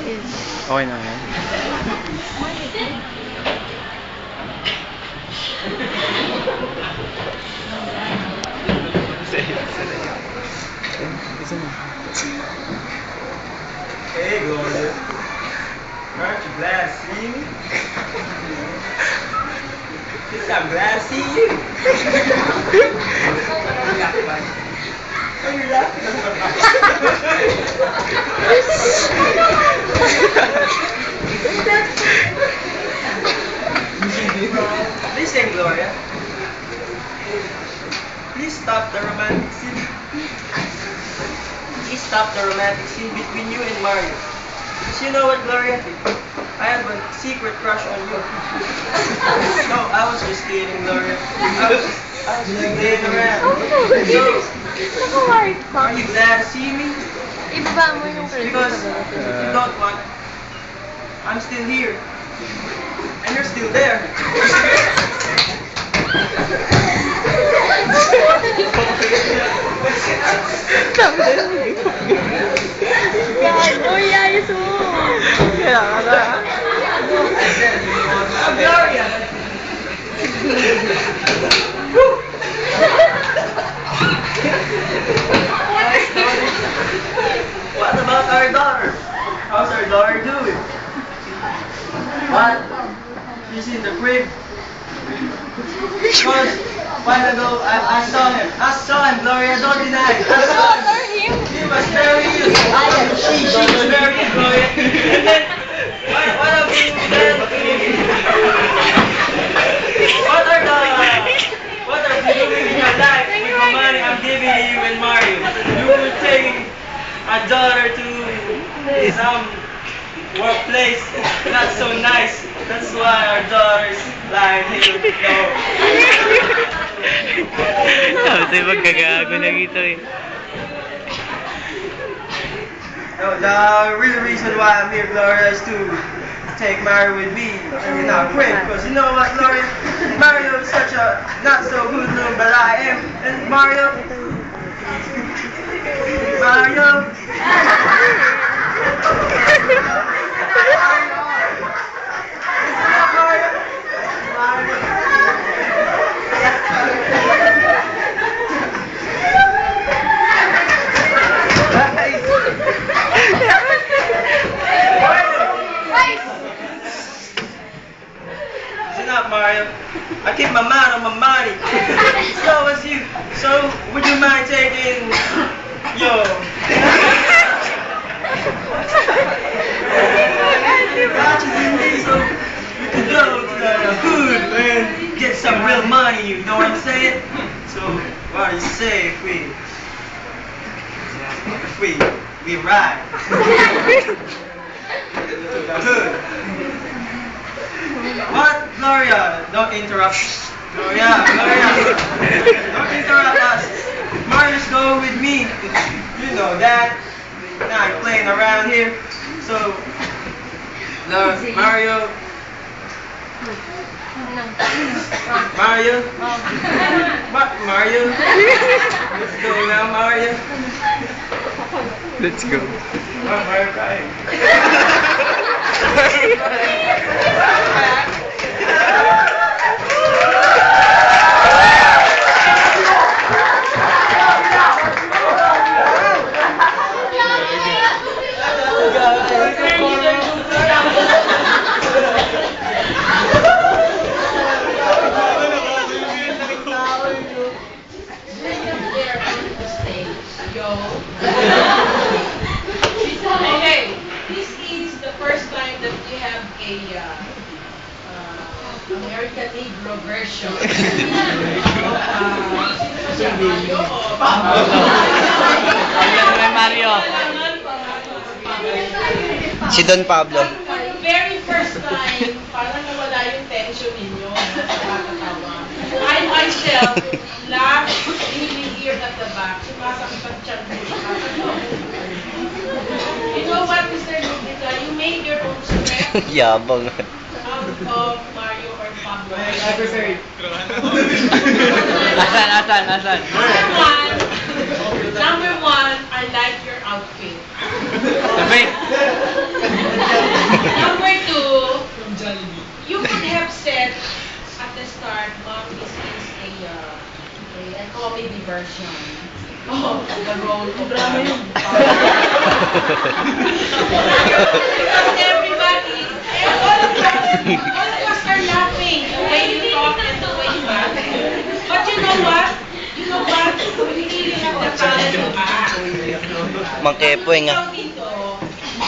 Okay na yan. Hey, Gloria. Aren't you glad to see me? Yes, I'm glad to see you. Why are you laughing? Listen, Gloria. Please stop the romantic scene. Please stop the romantic scene between you and Mario. Because you know what, Gloria? I have a secret crush on you. No, I was just kidding, Gloria. I was just playing around. So, are you glad to see me? Because if you don't want, I'm still here. And you're still there. Gago, ayos mo. Gloria! What about our daughter? How's our daughter doing? What? She's in the crib. Because a while ago I saw him. I saw him, Gloria, don't deny it. I saw him. He was very ill. She was very ill, Gloria. And then, what have you done to what are you doing in your life with the money I'm giving you and Mario? You will take a daughter to some workplace, not so nice. That's why our daughter's lying here. No. Kasi magkagago na dito eh. No, the real reason why I'm here, Gloria, is to take Mario with me in our crib. Because you know what, Gloria? Mario is such a not so good little, but I am. And Mario. Mario, I keep my mind on my money. So as you. So would you mind taking yo? So we could go to the hood and get some real money. You know what I'm saying? So what do you say if we ride to the hood? What? Gloria, don't interrupt. Gloria. Don't interrupt us. Mario's going with me. You know that. Not playing around here. So, Mario. What, Mario? Let's go now, Mario. Let's go. Oh, Mario crying. Okay, this is the first time that we have a American Negro version. Mario. Si Don Pablo. Very first time, parang nawala yung tension ninyo sa pagkakatawa. I myself laughed really here at the back. Sumasakit ang tiyan mo. You know what, Mr. Lubica? You made your own script Yabang. out of Mario or Pablo. Asan? Number one, I like your outfit. Sabi. version. Oh, the role of drama yun. Everybody, all of us are laughing the way you talk and the way you act. But you know what? You know what? We really have the talent to act. Mang Kepoy nga. Ang dito,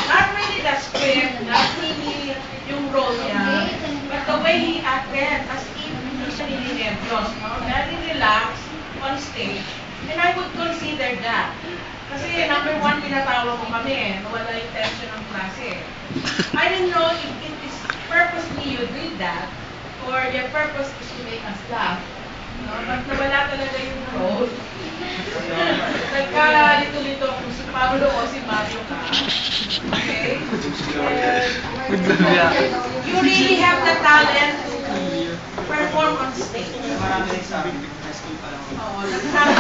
not really the script, not really yung role niya, but the way he acted, as if hindi siya nilinervyos, no? Very relaxed on stage. And I would consider that. Kasi number one, pinatawa ko kami, nawala yung tension ng klase. I don't know if it is purposely you did that, or your purpose is to make us laugh. No? But nawala talaga yung role. Nagkalito-lito kung si Pablo o si Mario ka. Okay? You really have the talent to perform on stage. Marami rin sa akin, high school pa lang. Oo, nagsabi.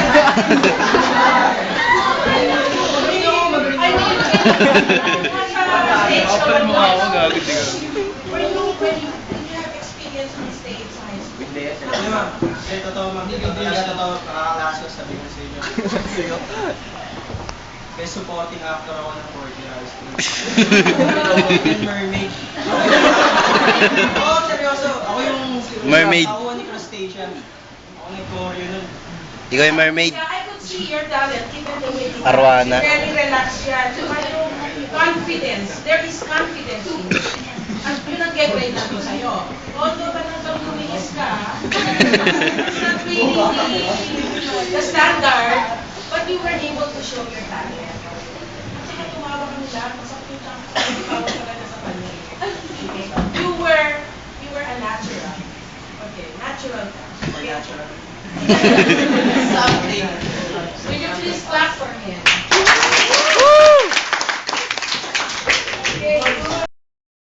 I mean, nasa stage ka ba naman? When you have experience on stage sa high school. Hindi, ma'am. Hindi, totoo ma'am. Hindi, totoo. Nakakalaso, sabi ko sa inyo. Best supporting actor ako ng 4 year high school. Little Mermaid. Oo, seryoso. Ako yung... Mermaid. Ako ni Crustacean. Ako nag-choreo nun. Ikaw yung mermaid. Yeah, I could see your talent even the way you Arwana. very relaxed yan. So, yung confidence. There is confidence in you. At yun ang get-grade natin sa'yo. Although talagang lumiis ka, it's not really the standard, but you were able to show your talent. At saka tumawa ka nila, masakit ang tumawa talaga sa kanya. Okay? You were a natural. Okay, natural ka. Natural. Something. Will you please clap